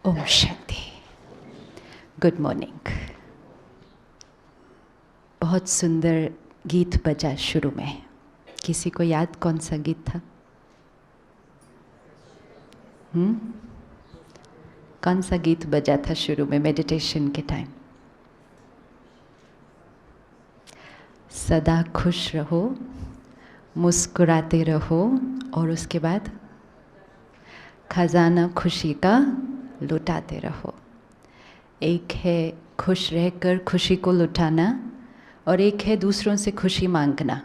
Om Shanti. Good morning. बहुत सुंदर गीत बजा शुरू में। किसी को याद कौन सा गीत था? कौन सा गीत बजा था शुरू में मेडिटेशन के टाइम? सदा खुश रहो, मुस्कुराते रहो, और उसके बाद खजाना खुशी का लुटाते रहो। एक है खुश रहकर खुशी को लुटाना, और एक है दूसरों से खुशी मांगना।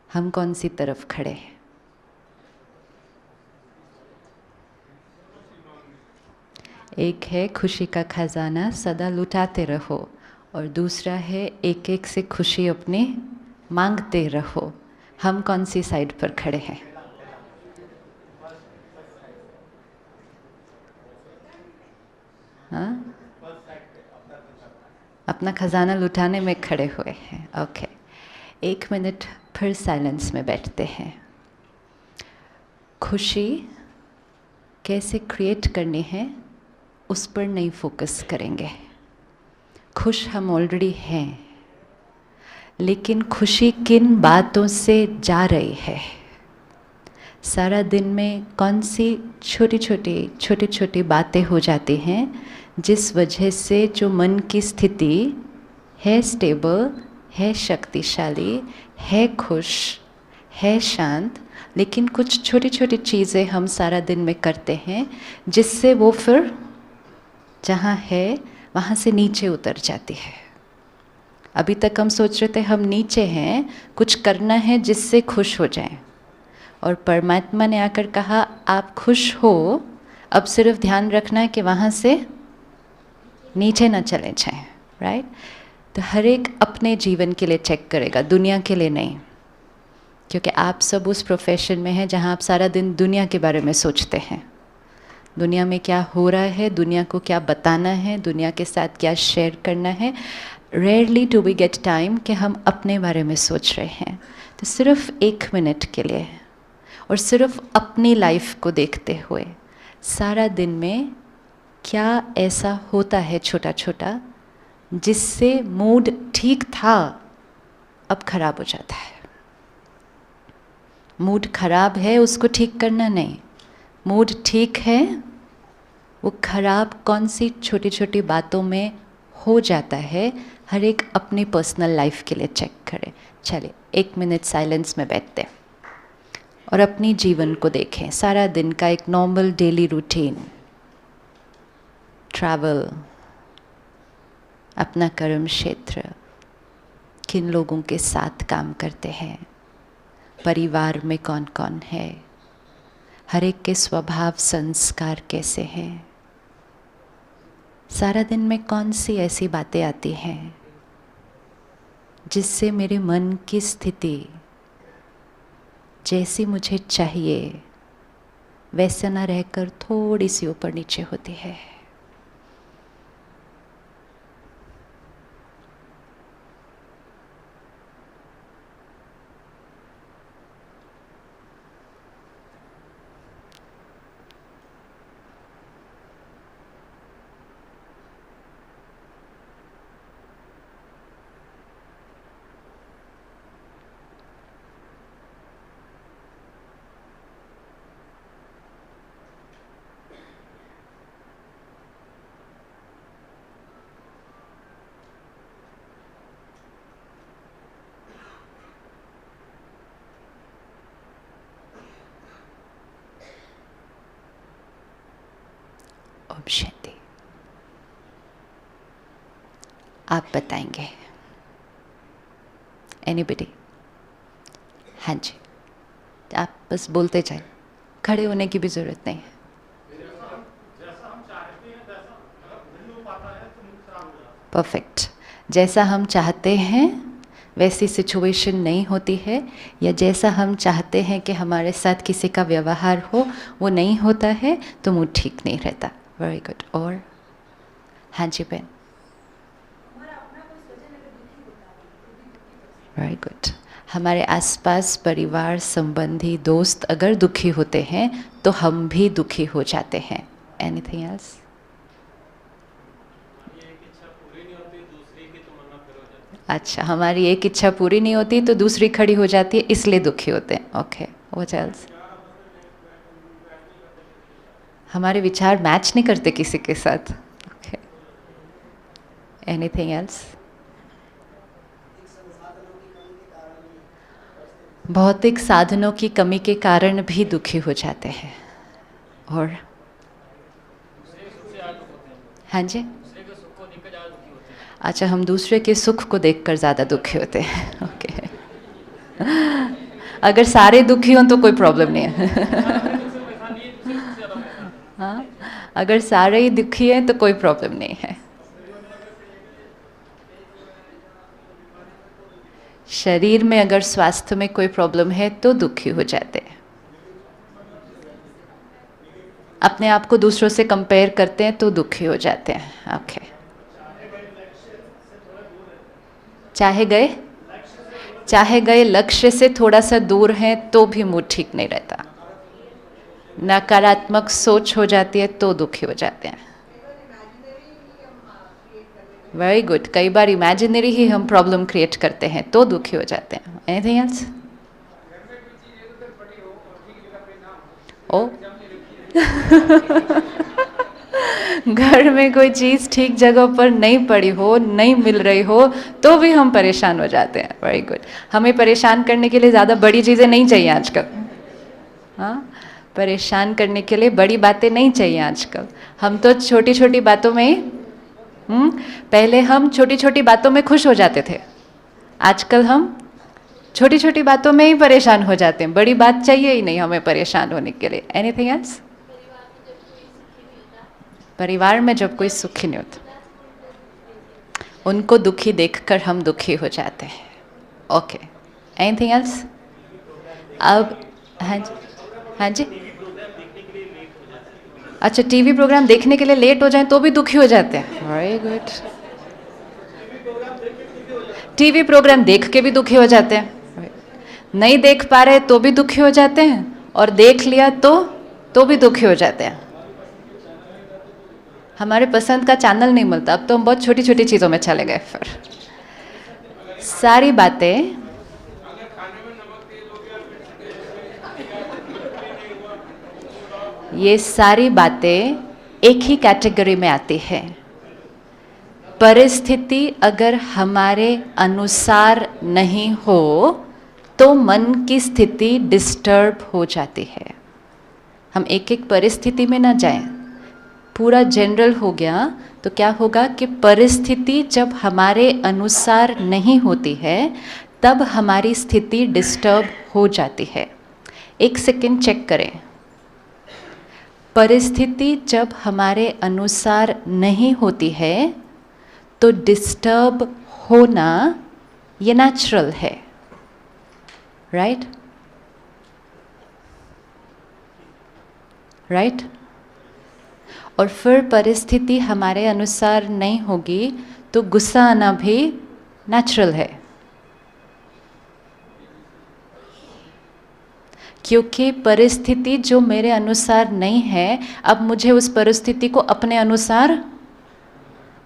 हम कौन सी तरफ खड़े हैं? एक है खुशी का खजाना सदा लुटाते रहो, और दूसरा है एक एक से खुशी अपने मांगते रहो। हम कौन सी साइड पर खड़े हैं? हाँ, अपना खजाना लुटाने में खड़े हुए हैं। ओके, 1 मिनट फिर साइलेंस में बैठते हैं। खुशी कैसे क्रिएट करनी है उस पर नहीं फोकस करेंगे। खुश हम ऑलरेडी हैं, लेकिन खुशी किन बातों से जा रही है? सारा दिन में कौन सी छोटी छोटी बातें हो जाती हैं जिस वजह से जो मन की स्थिति है स्टेबल, है शक्तिशाली, है खुश, है शांत, लेकिन कुछ छोटी छोटी चीज़ें हम सारा दिन में करते हैं जिससे वो फिर जहाँ है वहाँ से नीचे उतर जाती है। अभी तक हम सोच रहे थे हम नीचे हैं, कुछ करना है जिससे खुश हो जाएं, और परमात्मा ने आकर कहा आप खुश हो, अब सिर्फ ध्यान रखना है कि वहाँ से नीचे ना चले जाएं। राइट? तो हर एक अपने जीवन के लिए चेक करेगा, दुनिया के लिए नहीं, क्योंकि आप सब उस प्रोफेशन में हैं जहाँ आप सारा दिन दुनिया के बारे में सोचते हैं। दुनिया में क्या हो रहा है, दुनिया को क्या बताना है, दुनिया के साथ क्या शेयर करना है। Rarely do we get time कि हम अपने बारे में सोच रहे हैं। तो सिर्फ 1 मिनट के लिए, और सिर्फ अपनी लाइफ को देखते हुए, सारा दिन में क्या ऐसा होता है छोटा छोटा जिससे मूड ठीक था अब खराब हो जाता है। मूड खराब है उसको ठीक करना नहीं, मूड ठीक है, वो खराब कौन सी छोटी छोटी बातों में हो जाता है, हर एक अपनी पर्सनल लाइफ के लिए चेक करें। चलिए 1 मिनट साइलेंस में बैठते हैं और अपनी जीवन को देखें। सारा दिन का एक नॉर्मल डेली रूटीन, ट्रैवल, अपना कर्म क्षेत्र, किन लोगों के साथ काम करते हैं, परिवार में कौन कौन है, हर एक के स्वभाव संस्कार कैसे हैं, सारा दिन में कौन सी ऐसी बातें आती हैं जिससे मेरे मन की स्थिति जैसी मुझे चाहिए वैसे ना रहकर थोड़ी सी ऊपर नीचे होती है। ओम शांति। आप बताएंगे? एनीबडी? हाँ जी, आप बस बोलते जाए, खड़े होने की भी ज़रूरत नहीं है। परफेक्ट। जैसा हम चाहते हैं वैसी सिचुएशन नहीं होती है, या जैसा हम चाहते हैं कि हमारे साथ किसी का व्यवहार हो वो नहीं होता है, तो मूड ठीक नहीं रहता। Very good. और हाँ जी बहन। Very good. हमारे आसपास परिवार, संबंधी, दोस्त अगर दुखी होते हैं तो हम भी दुखी हो जाते हैं। Anything else? अच्छा, हमारी एक इच्छा पूरी नहीं होती तो दूसरी खड़ी हो जाती है, इसलिए दुखी होते हैं. Okay, what else? हमारे विचार मैच नहीं करते किसी के साथ. Okay, anything else? भौतिक साधनों की कमी के कारण भी दुखी हो जाते हैं. और हाँ जी, अच्छा, हम दूसरे के सुख को देखकर ज़्यादा दुखी होते हैं. ओके, अगर सारे दुखी हों तो कोई प्रॉब्लम नहीं है. हाँ, अगर सारे ही दुखी हैं तो कोई प्रॉब्लम नहीं है. शरीर में अगर स्वास्थ्य में कोई प्रॉब्लम है तो दुखी हो जाते हैं. अपने आप को दूसरों से कंपेयर करते हैं तो दुखी हो जाते हैं. ओके, चाहे गए लक्ष्य से थोड़ा सा दूर हैं तो भी मूड ठीक नहीं रहता. नकारात्मक सोच हो जाती है तो दुखी हो जाते हैं. Very good. कई बार इमेजिनरी ही हम प्रॉब्लम क्रिएट करते हैं तो दुखी हो जाते हैं. Anything else? ओ घर में कोई चीज़ ठीक जगह पर नहीं पड़ी हो, नहीं मिल रही हो तो भी हम परेशान हो जाते हैं. Very good. हमें परेशान करने के लिए ज़्यादा बड़ी चीज़ें नहीं चाहिए आजकल. हाँ, परेशान करने के लिए बड़ी बातें नहीं चाहिए आजकल. हम तो छोटी छोटी बातों में ही पहले हम छोटी छोटी बातों में खुश हो जाते थे. आजकल हम छोटी छोटी बातों में ही परेशान हो जाते हैं. बड़ी बात चाहिए ही नहीं हमें परेशान होने के लिए. Anything else? परिवार में जब कोई सुखी नहीं होता, उनको दुखी देखकर हम दुखी हो जाते हैं. Okay, anything else? अब हाँ जी, हाँ जी. अच्छा, टीवी प्रोग्राम देखने के लिए लेट हो जाए तो भी दुखी हो जाते हैं. Very good. टीवी प्रोग्राम देख के भी दुखी हो जाते हैं. नहीं देख पा रहे तो भी दुखी हो जाते हैं, और देख लिया तो भी दुखी हो जाते हैं. हमारे पसंद का चैनल नहीं मिलता. अब तो हम बहुत छोटी छोटी चीज़ों में चले गए. फिर सारी बातें ये सारी बातें एक ही कैटेगरी में आती है. परिस्थिति अगर हमारे अनुसार नहीं हो तो मन की स्थिति डिस्टर्ब हो जाती है. हम एक एक परिस्थिति में ना जाएं, पूरा जनरल हो गया तो क्या होगा कि परिस्थिति जब हमारे अनुसार नहीं होती है तब हमारी स्थिति डिस्टर्ब हो जाती है. एक सेकंड चेक करें. परिस्थिति जब हमारे अनुसार नहीं होती है तो डिस्टर्ब होना ये नेचुरल है. राइट? राइट? और फिर परिस्थिति हमारे अनुसार नहीं होगी तो गुस्सा आना भी नेचुरल है. क्योंकि परिस्थिति जो मेरे अनुसार नहीं है, अब मुझे उस परिस्थिति को अपने अनुसार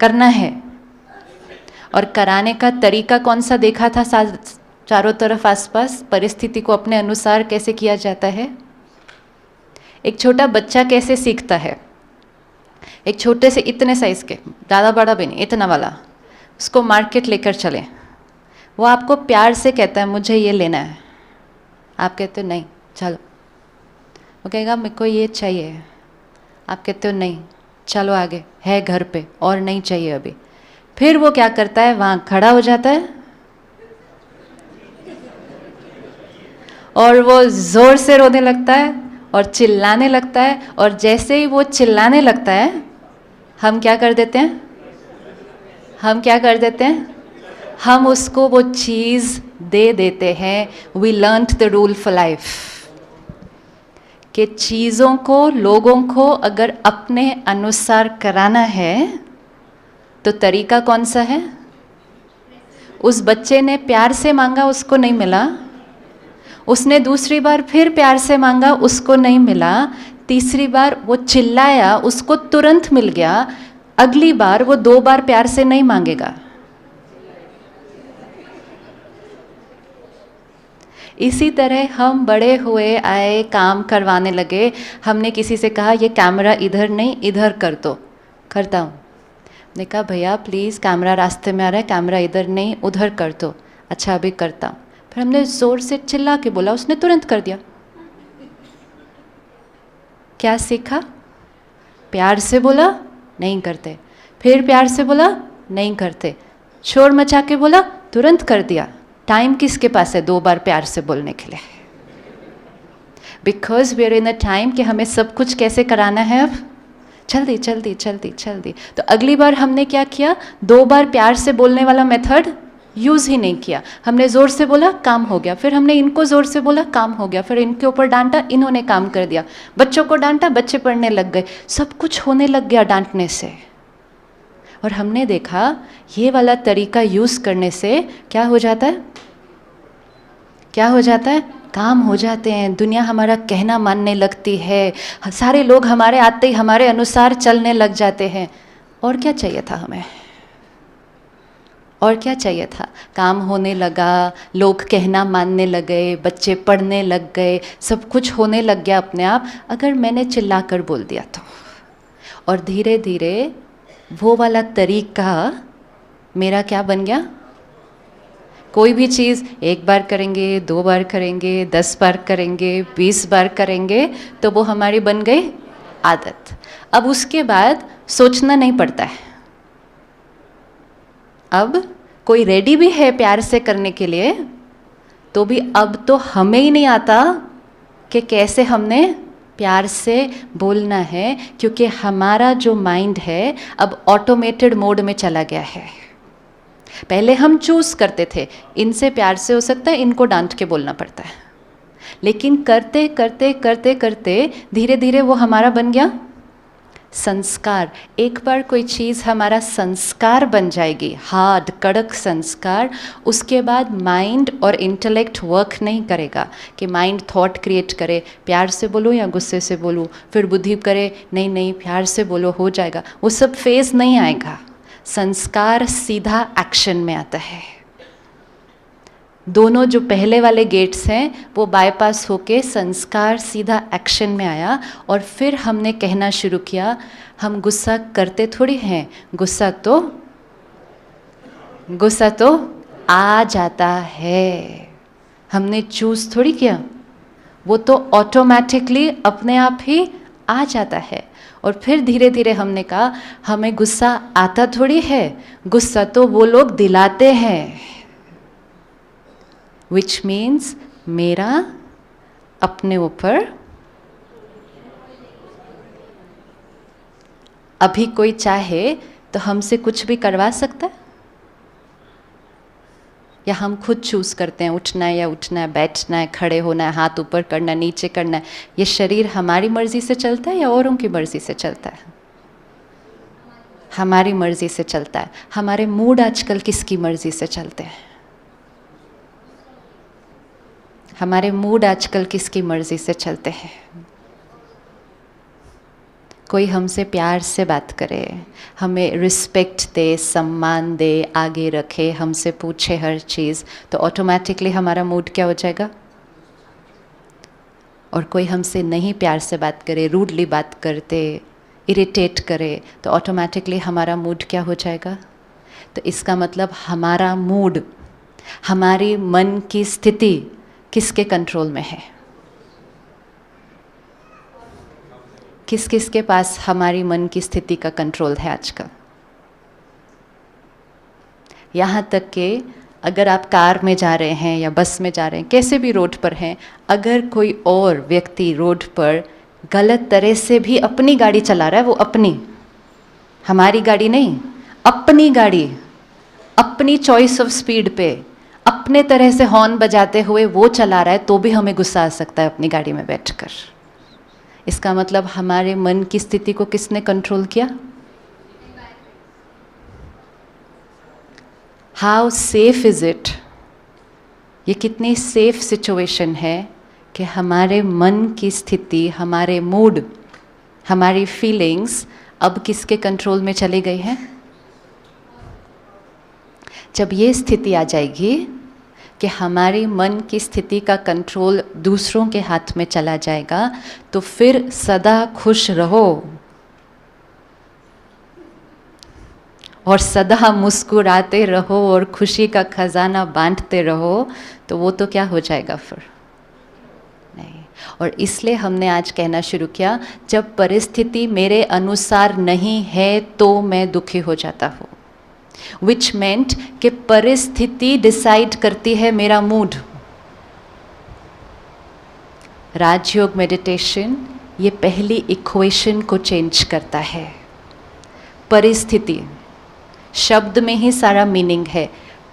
करना है. और कराने का तरीका कौन सा देखा था चारों तरफ आसपास? परिस्थिति को अपने अनुसार कैसे किया जाता है? एक छोटा बच्चा कैसे सीखता है? एक छोटे से इतने साइज के, ज़्यादा बड़ा भी नहीं, इतना वाला, उसको मार्केट लेकर चले. वो आपको प्यार से कहता है मुझे ये लेना है. आप कहते हो नहीं, चलो. वो कहेगा मेरे को ये चाहिए. आप कहते हो नहीं, चलो आगे, है घर पे और नहीं चाहिए अभी. फिर वो क्या करता है? वहाँ खड़ा हो जाता है और वो ज़ोर से रोने लगता है और चिल्लाने लगता है. और जैसे ही वो चिल्लाने लगता है हम क्या कर देते हैं? हम उसको वो चीज़ दे देते हैं. We learn the rule for life कि चीज़ों को, लोगों को अगर अपने अनुसार कराना है तो तरीका कौन सा है? उस बच्चे ने प्यार से मांगा, उसको नहीं मिला. उसने दूसरी बार फिर प्यार से मांगा, उसको नहीं मिला. तीसरी बार वो चिल्लाया, उसको तुरंत मिल गया. अगली बार वो 2 बार प्यार से नहीं मांगेगा. इसी तरह हम बड़े हुए आए, काम करवाने लगे, हमने किसी से कहा ये कैमरा इधर नहीं इधर कर दो, करता हूँ। ने कहा भैया प्लीज़ कैमरा रास्ते में आ रहा है, कैमरा इधर नहीं उधर कर दो, अच्छा अभी करता हूँ। फिर हमने ज़ोर से चिल्ला के बोला, उसने तुरंत कर दिया। क्या सीखा? प्यार से बोला नहीं करते, फिर प्यार से बोला नहीं करते, शोर मचा के बोला तुरंत कर दिया। टाइम किसके पास है 2 बार प्यार से बोलने के लिए? Because we are in a time कि हमें सब कुछ कैसे कराना है, अब जल्दी जल्दी जल्दी जल्दी। तो अगली बार हमने क्या किया, 2 बार प्यार से बोलने वाला मेथड यूज़ ही नहीं किया। हमने ज़ोर से बोला, काम हो गया, फिर हमने इनको ज़ोर से बोला, काम हो गया, फिर इनके ऊपर डांटा, इन्होंने काम कर दिया, बच्चों को डांटा, बच्चे पढ़ने लग गए, सब कुछ होने लग गया डांटने से। और हमने देखा ये वाला तरीका यूज़ करने से क्या हो जाता है, क्या हो जाता है, काम हो जाते हैं, दुनिया हमारा कहना मानने लगती है, सारे लोग हमारे आते ही हमारे अनुसार चलने लग जाते हैं। और क्या चाहिए था हमें, और क्या चाहिए था? काम होने लगा, लोग कहना मानने लगे, बच्चे पढ़ने लग गए, सब कुछ होने लग गया अपने आप, अगर मैंने चिल्लाकर बोल दिया तो। और धीरे धीरे वो वाला तरीका मेरा क्या बन गया, कोई भी चीज़ 1 बार करेंगे, 2 बार करेंगे, 10 बार करेंगे, 20 बार करेंगे तो वो हमारी बन गई आदत। अब उसके बाद सोचना नहीं पड़ता है। अब कोई रेडी भी है प्यार से करने के लिए, तो भी अब तो हमें ही नहीं आता कि कैसे हमने प्यार से बोलना है, क्योंकि हमारा जो माइंड है अब ऑटोमेटेड मोड में चला गया है। पहले हम चूज़ करते थे, इनसे प्यार से हो सकता है, इनको डांट के बोलना पड़ता है, लेकिन करते करते करते करते धीरे धीरे वो हमारा बन गया संस्कार। एक बार कोई चीज़ हमारा संस्कार बन जाएगी, हार्ड कड़क संस्कार, उसके बाद माइंड और इंटेलेक्ट वर्क नहीं करेगा कि माइंड थॉट क्रिएट करे, प्यार से बोलो या गुस्से से बोलूँ, फिर बुद्धि करे नहीं नहीं प्यार से बोलो हो जाएगा, वो सब फेज नहीं आएगा। संस्कार सीधा एक्शन में आता है। दोनों जो पहले वाले गेट्स हैं वो बाईपास होके संस्कार सीधा एक्शन में आया। और फिर हमने कहना शुरू किया, हम गुस्सा करते थोड़ी हैं, गुस्सा तो आ जाता है, हमने चूज़ थोड़ी किया, वो तो ऑटोमेटिकली अपने आप ही आ जाता है। और फिर धीरे धीरे हमने कहा हमें गुस्सा आता थोड़ी है, गुस्सा तो वो लोग दिलाते हैं, विच मीन्स मेरा अपने ऊपर। अभी कोई चाहे तो हमसे कुछ भी करवा सकता है, या हम खुद चूज़ करते हैं उठना है या उठना है, बैठना है, खड़े होना है, हाथ ऊपर करना है, नीचे करना है। ये शरीर हमारी मर्ज़ी से चलता है या औरों की मर्ज़ी से चलता है? हमारी मर्ज़ी से चलता है। हमारे मूड आजकल किसकी मर्ज़ी से चलते हैं? हमारे मूड आजकल किसकी मर्ज़ी से चलते हैं? कोई हमसे प्यार से बात करे, हमें रिस्पेक्ट दे, सम्मान दे, आगे रखे, हमसे पूछे हर चीज़, तो ऑटोमेटिकली हमारा मूड क्या हो जाएगा? और कोई हमसे नहीं प्यार से बात करे, रूडली बात करते, इरिटेट करे, तो ऑटोमेटिकली हमारा मूड क्या हो जाएगा? तो इसका मतलब हमारा मूड, हमारी मन की स्थिति किसके कंट्रोल में है? किस किस के पास हमारी मन की स्थिति का कंट्रोल है आजकल? यहाँ तक कि अगर आप कार में जा रहे हैं या बस में जा रहे हैं, कैसे भी रोड पर हैं, अगर कोई और व्यक्ति रोड पर गलत तरह से भी अपनी गाड़ी चला रहा है, वो अपनी, हमारी गाड़ी नहीं, अपनी गाड़ी, अपनी चॉइस ऑफ स्पीड पे अपने तरह से हॉर्न बजाते हुए वो चला रहा है, तो भी हमें गुस्सा आ सकता है अपनी गाड़ी में बैठकर। इसका मतलब हमारे मन की स्थिति को किसने कंट्रोल किया? How safe is it? ये कितनी सेफ सिचुएशन है कि हमारे मन की स्थिति, हमारे मूड, हमारी फीलिंग्स अब किसके कंट्रोल में चली गई हैं? जब ये स्थिति आ जाएगी कि हमारी मन की स्थिति का कंट्रोल दूसरों के हाथ में चला जाएगा, तो फिर सदा खुश रहो और सदा मुस्कुराते रहो और खुशी का खजाना बांटते रहो, तो वो तो क्या हो जाएगा फिर? नहीं। और इसलिए हमने आज कहना शुरू किया, जब परिस्थिति मेरे अनुसार नहीं है तो मैं दुखी हो जाता हूँ, विच मेंट कि परिस्थिति डिसाइड करती है मेरा मूड। राजयोग मेडिटेशन ये पहली इक्वेशन को चेंज करता है। परिस्थिति शब्द में ही सारा मीनिंग है।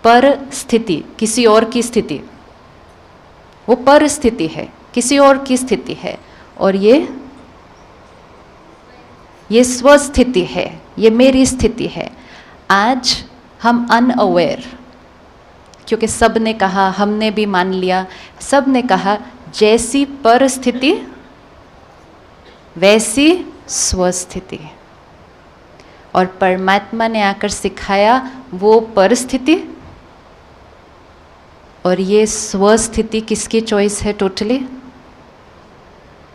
परिस्थिति किसी और की स्थिति, वो परिस्थिति है, किसी और की स्थिति है, और ये स्वस्थिति है, ये मेरी स्थिति है। आज हम अनअवेयर, क्योंकि सब ने कहा, हमने भी मान लिया, सब ने कहा जैसी परिस्थिति वैसी स्वस्थिति, और परमात्मा ने आकर सिखाया वो परिस्थिति और ये स्वस्थिति किसकी चॉइस है? टोटली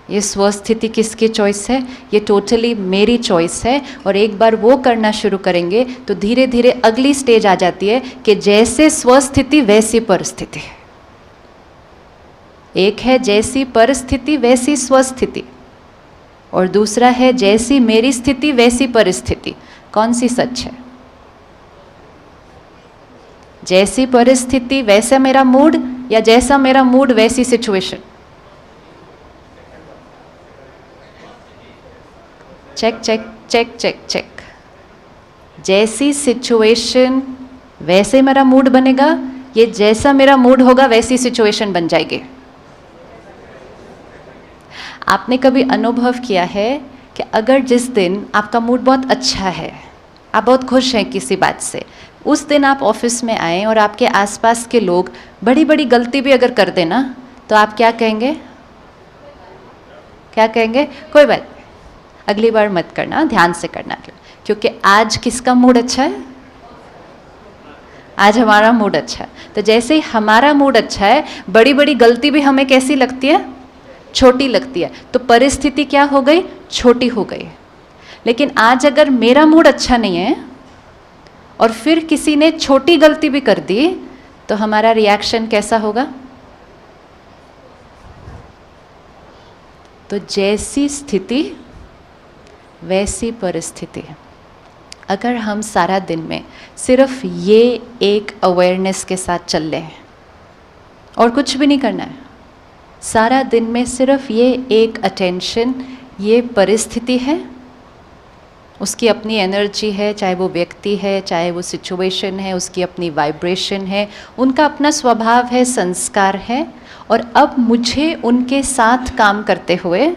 ये स्वस्थिति किसकी चॉइस है? ये टोटली मेरी चॉइस है। और एक बार वो करना शुरू करेंगे तो धीरे धीरे अगली स्टेज आ जाती है कि जैसे स्वस्थिति वैसी परिस्थिति। एक है जैसी परिस्थिति वैसी स्वस्थिति, और दूसरा है जैसी मेरी स्थिति वैसी परिस्थिति। कौन सी सच है? जैसी परिस्थिति वैसा मेरा मूड, या जैसा मेरा मूड वैसी situation? Check check check check check. जैसी सिचुएशन वैसे मेरा मूड बनेगा, ये जैसा मेरा मूड होगा वैसी सिचुएशन बन जाएगी। आपने कभी अनुभव किया है कि अगर जिस दिन आपका मूड बहुत अच्छा है, आप बहुत खुश हैं किसी बात से, उस दिन आप ऑफिस में आए और आपके आसपास के लोग बड़ी बड़ी गलती भी अगर कर देना, तो आप क्या कहेंगे? क्या कहेंगे? कोई बात, अगली बार मत करना, ध्यान से करना, क्योंकि आज किसका मूड अच्छा है? आज हमारा मूड अच्छा है। तो जैसे ही हमारा मूड अच्छा है, बड़ी बड़ी गलती भी हमें कैसी लगती है? छोटी लगती है। तो परिस्थिति क्या हो गई? छोटी हो गई। लेकिन आज अगर मेरा मूड अच्छा नहीं है और फिर किसी ने छोटी गलती भी कर दी, तो हमारा रिएक्शन कैसा होगा? तो जैसी स्थिति वैसी परिस्थिति। अगर हम सारा दिन में सिर्फ ये एक अवेयरनेस के साथ चल लें और कुछ भी नहीं करना है, सारा दिन में सिर्फ ये एक अटेंशन, ये परिस्थिति है, उसकी अपनी एनर्जी है, चाहे वो व्यक्ति है, चाहे वो सिचुएशन है, उसकी अपनी वाइब्रेशन है, उनका अपना स्वभाव है, संस्कार है, और अब मुझे उनके साथ काम करते हुए,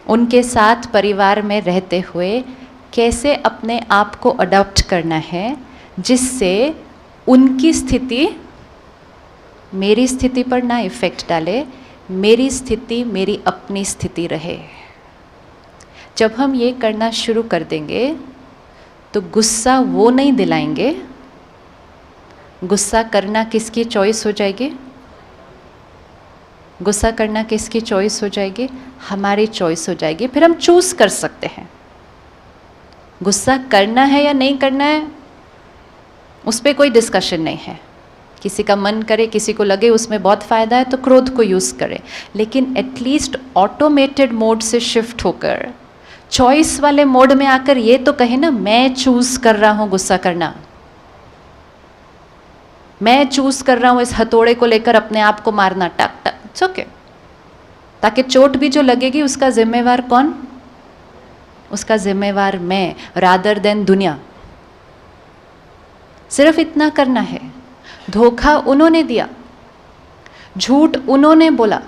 उनके साथ परिवार में रहते हुए कैसे अपने आप को अडॉप्ट करना है, जिससे उनकी स्थिति मेरी स्थिति पर ना इफ़ेक्ट डाले, मेरी स्थिति मेरी अपनी स्थिति रहे। जब हम ये करना शुरू कर देंगे तो गुस्सा वो नहीं दिलाएंगे। गुस्सा करना किसकी चॉइस हो जाएगी? गुस्सा करना किसकी चॉइस हो जाएगी? हमारी चॉइस हो जाएगी। फिर हम चूज़ कर सकते हैं गुस्सा करना है या नहीं करना है, उस पर कोई डिस्कशन नहीं है। किसी का मन करे, किसी को लगे उसमें बहुत फ़ायदा है तो क्रोध को यूज़ करे, लेकिन एटलीस्ट ऑटोमेटेड मोड से शिफ्ट होकर चॉइस वाले मोड में आकर ये तो कहे ना, मैं चूज़ कर रहा हूँ गुस्सा करना, मैं चूज़ कर रहा हूँ इस हथौड़े को लेकर अपने आप को मारना, टक टक, इट्स ओके। ताकि चोट भी जो लगेगी उसका जिम्मेवार कौन? उसका जिम्मेवार मैं, रादर देन दुनिया। सिर्फ इतना करना है। धोखा उन्होंने दिया, झूठ उन्होंने बोला,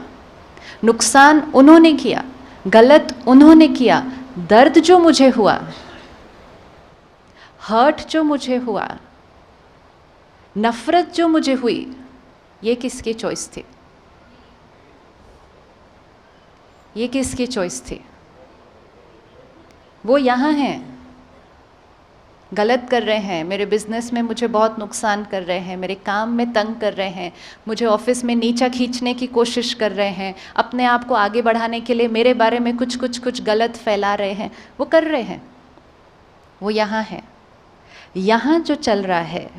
नुकसान उन्होंने किया, गलत उन्होंने किया, दर्द जो मुझे हुआ, हर्ट जो मुझे हुआ, नफरत जो मुझे हुई, ये किसकी चॉइस थी? ये किसकी चॉइस थी? वो यहाँ हैं, गलत कर रहे हैं, मेरे बिजनेस में मुझे बहुत नुकसान कर रहे हैं, मेरे काम में तंग कर रहे हैं, मुझे ऑफिस में नीचा खींचने की कोशिश कर रहे हैं, अपने आप को आगे बढ़ाने के लिए मेरे बारे में कुछ गलत फैला रहे हैं, वो कर रहे हैं, वो यहाँ है। यहाँ जो चल रहा है,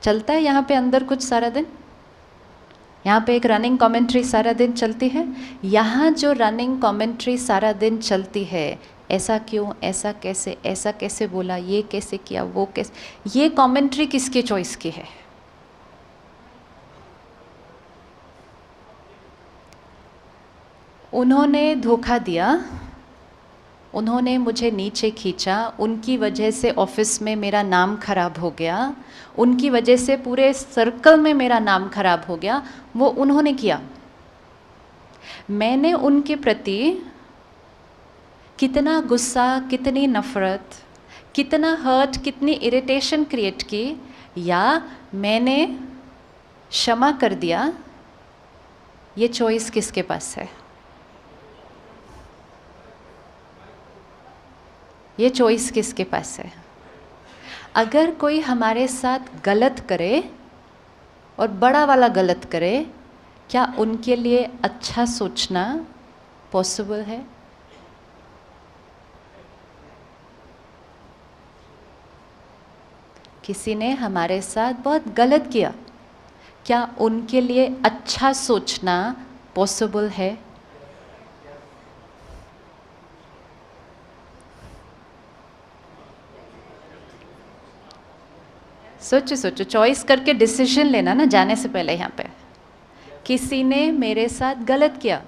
चलता है यहाँ पे अंदर कुछ सारा दिन, यहाँ पे एक रनिंग कमेंट्री सारा दिन चलती है। यहाँ जो रनिंग कमेंट्री सारा दिन चलती है, ऐसा क्यों, ऐसा कैसे बोला, ये कैसे किया, वो कैसे, ये कमेंट्री किसके चॉइस की है? उन्होंने धोखा दिया, उन्होंने मुझे नीचे खींचा, उनकी वजह से ऑफिस में मेरा नाम खराब हो गया, उनकी वजह से पूरे सर्कल में मेरा नाम खराब हो गया, वो उन्होंने किया। मैंने उनके प्रति कितना गुस्सा, कितनी नफ़रत, कितना हर्ट, कितनी इरिटेशन क्रिएट की, या मैंने क्षमा कर दिया, ये चॉइस किसके पास है? ये चॉइस किसके पास है? अगर कोई हमारे साथ गलत करे और बड़ा वाला गलत करे, क्या उनके लिए अच्छा सोचना पॉसिबल है? किसी ने हमारे साथ बहुत गलत किया, क्या उनके लिए अच्छा सोचना पॉसिबल है? सोचो सोचो, चॉइस करके डिसीजन लेना ना जाने से पहले। यहाँ पे किसी ने मेरे साथ गलत किया,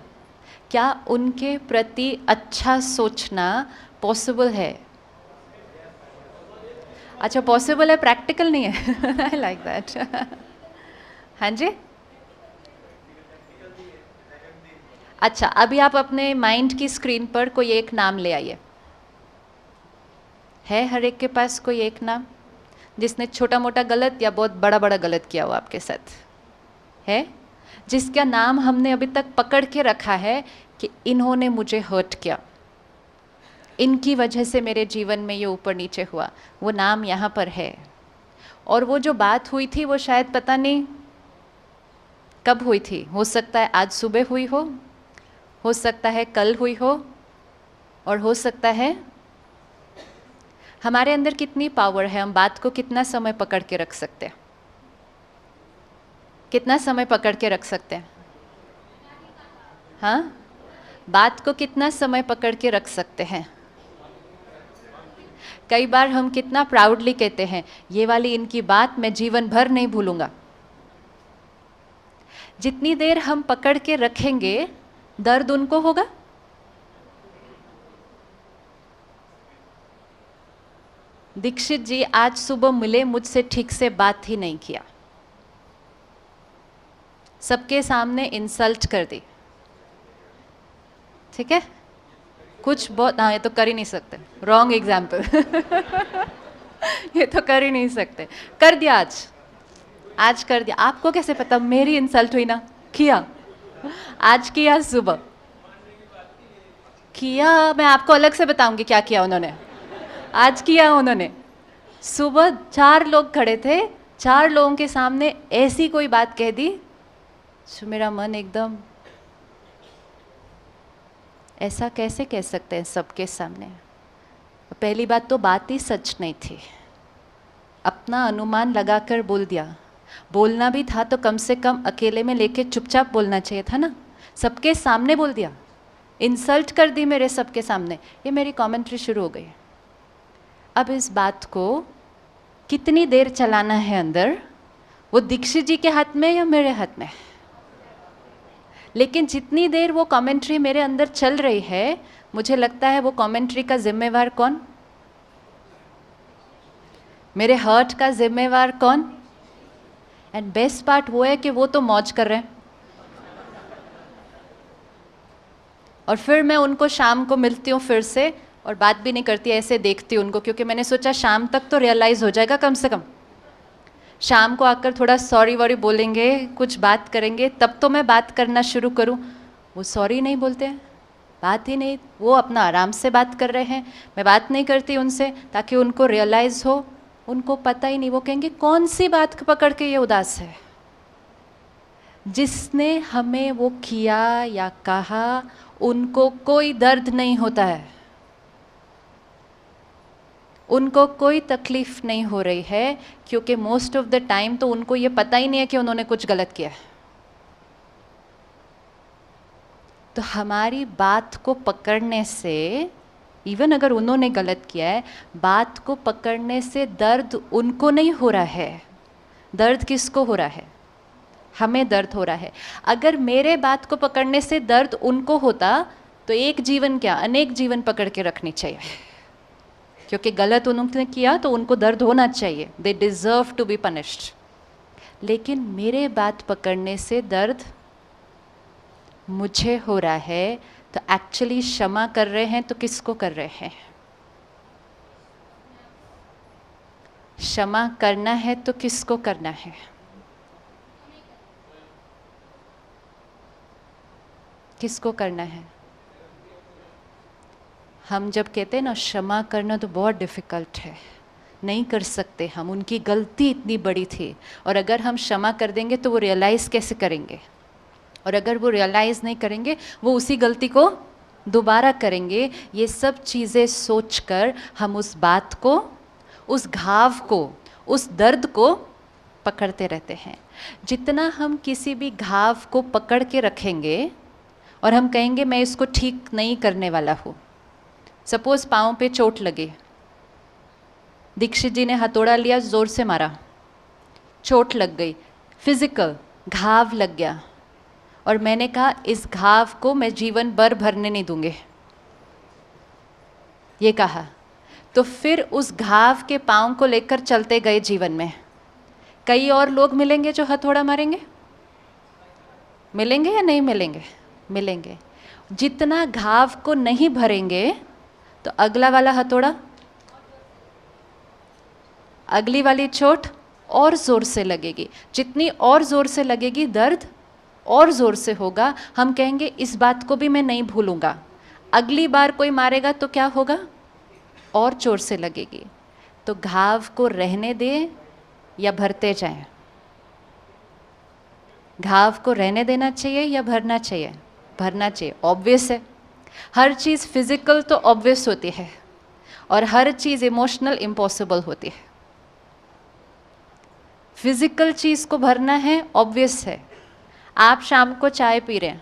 क्या उनके प्रति अच्छा सोचना पॉसिबल है? अच्छा, पॉसिबल है, प्रैक्टिकल नहीं है। I like that. हाँ जी। अच्छा, अभी आप अपने माइंड की स्क्रीन पर कोई एक नाम ले आइए। है हर एक के पास कोई एक नाम जिसने छोटा मोटा गलत या बहुत बड़ा बड़ा गलत किया हो आपके साथ? है जिसका नाम हमने अभी तक पकड़ के रखा है कि इन्होंने मुझे हर्ट किया, इनकी वजह से मेरे जीवन में ये ऊपर नीचे हुआ। वो नाम यहाँ पर है, और वो जो बात हुई थी वो शायद पता नहीं कब हुई थी। हो सकता है आज सुबह हुई हो सकता है कल हुई हो, और हो सकता है हमारे अंदर कितनी पावर है, हम बात को कितना समय पकड़ के रख सकते हैं, कितना समय पकड़ के रख सकते हैं? हाँ, बात को कितना समय पकड़ के रख सकते हैं? कई बार हम कितना प्राउडली कहते हैं, ये वाली इनकी बात मैं जीवन भर नहीं भूलूंगा। जितनी देर हम पकड़ के रखेंगे, दर्द उनको होगा। दीक्षित जी आज सुबह मिले, मुझसे ठीक से बात ही नहीं किया, सबके सामने इंसल्ट कर दी। ठीक है, कुछ बहुत, हाँ ये तो कर ही नहीं सकते, रॉन्ग एग्जाम्पल। ये तो कर ही नहीं सकते, कर दिया आज कर दिया। आपको कैसे पता? मेरी इंसल्ट हुई ना, किया आज, किया सुबह किया। मैं आपको अलग से बताऊंगी क्या किया उन्होंने। आज किया उन्होंने। सुबह 4 लोग खड़े थे, 4 लोगों के सामने ऐसी कोई बात कह दी जो मेरा मन एकदम, ऐसा कैसे कह सकते हैं सबके सामने? पहली बात तो बात ही सच नहीं थी, अपना अनुमान लगाकर बोल दिया। बोलना भी था तो कम से कम अकेले में लेके चुपचाप बोलना चाहिए था ना, सबके सामने बोल दिया, इंसल्ट कर दी मेरे सबके सामने। ये मेरी कमेंट्री शुरू हो गई। अब इस बात को कितनी देर चलाना है अंदर, वो दीक्षित जी के हाथ में या मेरे हाथ में? लेकिन जितनी देर वो कमेंट्री मेरे अंदर चल रही है, मुझे लगता है वो कमेंट्री का जिम्मेवार कौन? मेरे हर्ट का जिम्मेवार कौन? एंड बेस्ट पार्ट वो है कि वो तो मौज कर रहे हैं। और फिर मैं उनको शाम को मिलती हूँ फिर से, और बात भी नहीं करती, ऐसे देखती हूँ उनको, क्योंकि मैंने सोचा शाम तक तो रियलाइज़ हो जाएगा कम से कम। शाम को आकर थोड़ा सॉरी वॉरी बोलेंगे, कुछ बात करेंगे, तब तो मैं बात करना शुरू करूँ। वो सॉरी नहीं बोलते हैं, बात ही नहीं, वो अपना आराम से बात कर रहे हैं, मैं बात नहीं करती उनसे ताकि उनको रियलाइज़ हो, उनको पता ही नहीं, वो कहेंगे कौन सी बात पकड़ के ये उदास है। जिसने हमें वो किया या कहा उनको कोई दर्द नहीं होता है, उनको कोई तकलीफ नहीं हो रही है, क्योंकि मोस्ट ऑफ द टाइम तो उनको ये पता ही नहीं है कि उन्होंने कुछ गलत किया है। तो हमारी बात को पकड़ने से, इवन अगर उन्होंने गलत किया है, बात को पकड़ने से दर्द उनको नहीं हो रहा है, दर्द किसको हो रहा है? हमें दर्द हो रहा है। अगर मेरे बात को पकड़ने से दर्द उनको होता तो एक जीवन क्या अनेक जीवन पकड़ के रखनी चाहिए, क्योंकि गलत उन्होंने किया तो उनको दर्द होना चाहिए, they deserve to be punished. लेकिन मेरे बात पकड़ने से दर्द मुझे हो रहा है, तो एक्चुअली क्षमा कर रहे हैं तो किसको कर रहे हैं? क्षमा करना है तो किसको करना है? किसको करना है? हम जब कहते हैं ना क्षमा करना तो बहुत डिफ़िकल्ट है, नहीं कर सकते हम, उनकी गलती इतनी बड़ी थी, और अगर हम क्षमा कर देंगे तो वो रियलाइज़ कैसे करेंगे, और अगर वो रियलाइज़ नहीं करेंगे वो उसी गलती को दोबारा करेंगे। ये सब चीज़ें सोचकर हम उस बात को, उस घाव को, उस दर्द को पकड़ते रहते हैं। जितना हम किसी भी घाव को पकड़ के रखेंगे और हम कहेंगे मैं इसको ठीक नहीं करने वाला हूँ, सपोज़ पाँव पे चोट लगी, दीक्षित जी ने हथौड़ा लिया, ज़ोर से मारा, चोट लग गई, फिज़िकल घाव लग गया, और मैंने कहा इस घाव को मैं जीवन भर भरने नहीं दूंगे, ये कहा, तो फिर उस घाव के पाँव को लेकर चलते गए जीवन में। कई और लोग मिलेंगे जो हथौड़ा मारेंगे, मिलेंगे या नहीं मिलेंगे? मिलेंगे। जितना घाव को नहीं भरेंगे तो अगला वाला हथौड़ा, अगली वाली चोट और ज़ोर से लगेगी, जितनी और ज़ोर से लगेगी दर्द और ज़ोर से होगा। हम कहेंगे इस बात को भी मैं नहीं भूलूंगा, अगली बार कोई मारेगा तो क्या होगा, और जोर से लगेगी। तो घाव को रहने दें या भरते जाएं? घाव को रहने देना चाहिए या भरना चाहिए? भरना चाहिए। ऑब्वियस है, हर चीज़ फिजिकल तो ऑब्वियस होती है और हर चीज़ इमोशनल इम्पॉसिबल होती है। फिजिकल चीज़ को भरना है, ऑब्वियस है। आप शाम को चाय पी रहे हैं,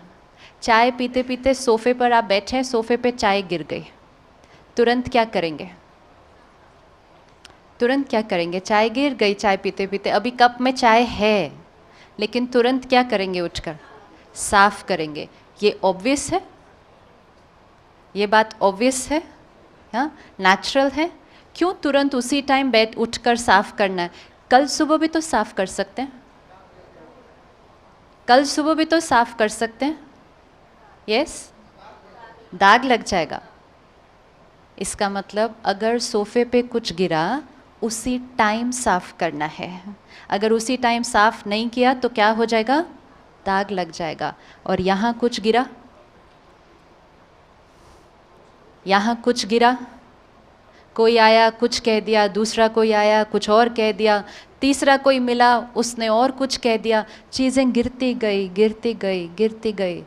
चाय पीते पीते सोफे पर आप बैठे हैं, सोफे पे चाय गिर गई, तुरंत क्या करेंगे? तुरंत क्या करेंगे? चाय गिर गई चाय पीते पीते, अभी कप में चाय है, लेकिन तुरंत क्या करेंगे? उठकर साफ करेंगे। ये ऑब्वियस है, ये बात ऑब्वियस है, हाँ, नेचुरल है। क्यों तुरंत उसी टाइम बैठ उठकर साफ करना है? कल सुबह भी तो साफ कर सकते हैं, कल सुबह भी तो साफ कर सकते हैं। यस, दाग लग जाएगा। इसका मतलब अगर सोफे पे कुछ गिरा, उसी टाइम साफ करना है। अगर उसी टाइम साफ नहीं किया तो क्या हो जाएगा? दाग लग जाएगा। और यहाँ कुछ गिरा, यहाँ कुछ गिरा, कोई आया कुछ कह दिया, दूसरा कोई आया कुछ और कह दिया, तीसरा कोई मिला उसने और कुछ कह दिया, चीज़ें गिरती गई गिरती गई गिरती गई।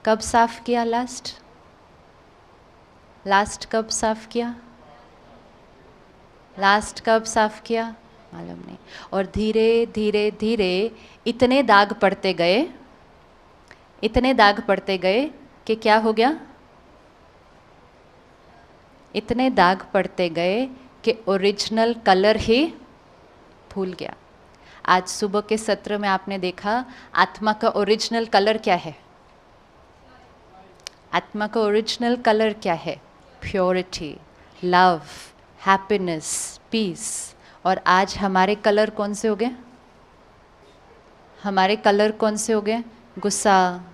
कब साफ किया लास्ट? लास्ट कब साफ किया? लास्ट कब साफ किया? मालूम नहीं। और धीरे धीरे धीरे इतने दाग पड़ते गए, इतने दाग पड़ते गए कि क्या हो गया? इतने दाग पड़ते गए कि ओरिजिनल कलर ही भूल गया। आज सुबह के सत्र में आपने देखा आत्मा का ओरिजिनल कलर क्या है? आत्मा का ओरिजिनल कलर क्या है? Purity, love, happiness, peace. और आज हमारे कलर कौन से हो गए? हमारे कलर कौन से हो गए? गुस्सा,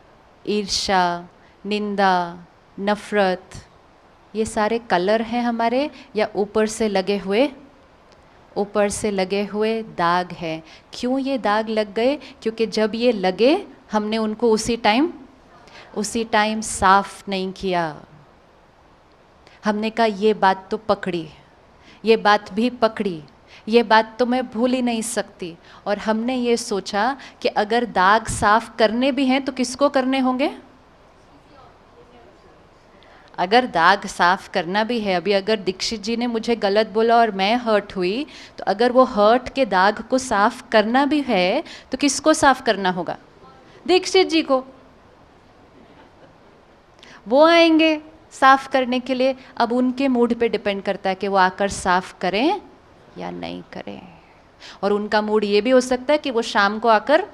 ईर्ष्या, निंदा, नफरत। ये सारे कलर हैं हमारे, या ऊपर से लगे हुए, ऊपर से लगे हुए दाग हैं। क्यों ये दाग लग गए? क्योंकि जब ये लगे हमने उनको उसी टाइम उसी टाइम साफ नहीं किया। हमने कहा ये बात तो पकड़ी, ये बात भी पकड़ी, ये बात तो मैं भूल ही नहीं सकती। और हमने ये सोचा कि अगर दाग साफ करने भी हैं तो किसको करने होंगे? अगर दाग साफ करना भी है, अभी अगर दीक्षित जी ने मुझे गलत बोला और मैं हर्ट हुई, तो अगर वो हर्ट के दाग को साफ करना भी है तो किसको साफ करना होगा? दीक्षित जी को। वो आएंगे साफ करने के लिए। अब उनके मूड पे डिपेंड करता है कि वो आकर साफ करें या नहीं करें। और उनका मूड ये भी हो सकता है कि वो शाम को आकर,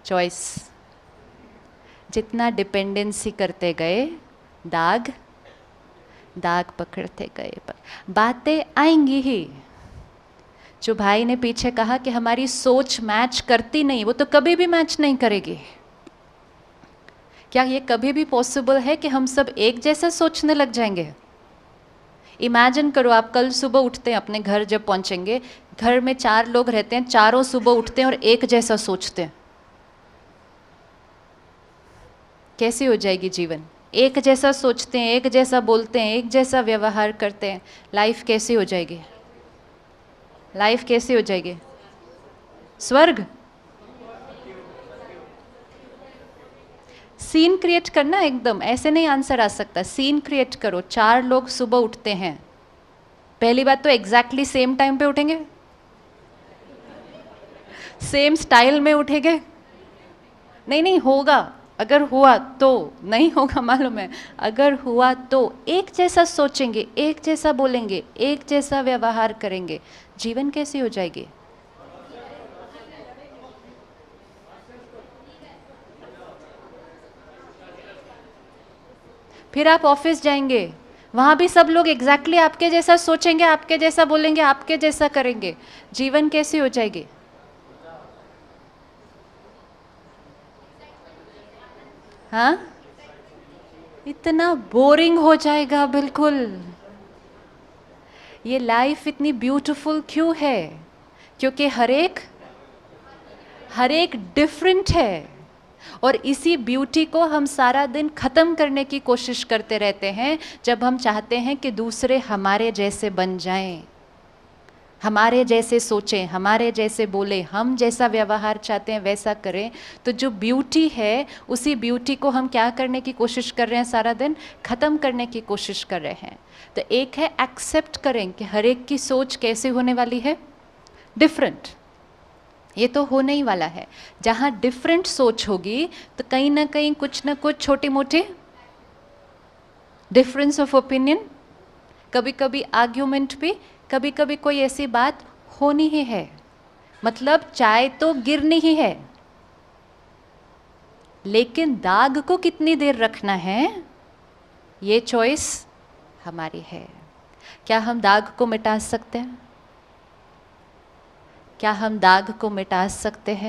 चॉइस। जितना डिपेंडेंसी करते गए दाग दाग पकड़ते गए। बातें आएंगी ही। जो भाई ने पीछे कहा कि हमारी सोच मैच करती नहीं, वो तो कभी भी मैच नहीं करेगी। क्या ये कभी भी पॉसिबल है कि हम सब एक जैसा सोचने लग जाएंगे? इमेजिन करो, आप कल सुबह उठते हैं, अपने घर जब पहुंचेंगे, घर में 4 लोग रहते हैं, चारों सुबह उठते हैं और एक जैसा सोचते हैं। कैसी हो जाएगी जीवन? एक जैसा सोचते हैं, एक जैसा बोलते हैं, एक जैसा व्यवहार करते हैं। लाइफ कैसी हो जाएगी? लाइफ कैसी हो जाएगी? स्वर्ग। सीन क्रिएट करना, एकदम ऐसे नहीं आंसर आ सकता। सीन क्रिएट करो। 4 लोग सुबह उठते हैं। पहली बात तो एग्जैक्टली सेम टाइम पे उठेंगे? सेम स्टाइल में उठेंगे? नहीं होगा। अगर हुआ तो, नहीं होगा मालूम है। अगर हुआ तो एक जैसा सोचेंगे, एक जैसा बोलेंगे, एक जैसा व्यवहार करेंगे। जीवन कैसी हो जाएगी? फिर आप ऑफिस जाएंगे, वहां भी सब लोग एग्जैक्टली आपके जैसा सोचेंगे, आपके जैसा बोलेंगे, आपके जैसा करेंगे। जीवन कैसी हो जाएगी? हाँ, इतना बोरिंग हो जाएगा। बिल्कुल। ये लाइफ इतनी ब्यूटीफुल क्यों है? क्योंकि हर एक डिफरेंट है। और इसी ब्यूटी को हम सारा दिन ख़त्म करने की कोशिश करते रहते हैं, जब हम चाहते हैं कि दूसरे हमारे जैसे बन जाएं, हमारे जैसे सोचें, हमारे जैसे बोले, हम जैसा व्यवहार चाहते हैं वैसा करें। तो जो ब्यूटी है, उसी ब्यूटी को हम क्या करने की कोशिश कर रहे हैं? सारा दिन ख़त्म करने की कोशिश कर रहे हैं। तो एक है एक्सेप्ट करें कि हर एक की सोच कैसे होने वाली है? डिफरेंट। ये तो होने ही वाला है। जहाँ डिफरेंट सोच होगी तो कहीं ना कहीं कुछ ना कुछ छोटी मोटी डिफरेंस ऑफ ओपिनियन, कभी कभी आर्ग्यूमेंट भी, कभी कभी कोई ऐसी बात होनी ही है। मतलब चाय तो गिरनी ही है, लेकिन दाग को कितनी देर रखना है, ये चॉइस हमारी है। क्या हम दाग को मिटा सकते हैं? क्या हम दाग को मिटा सकते हैं?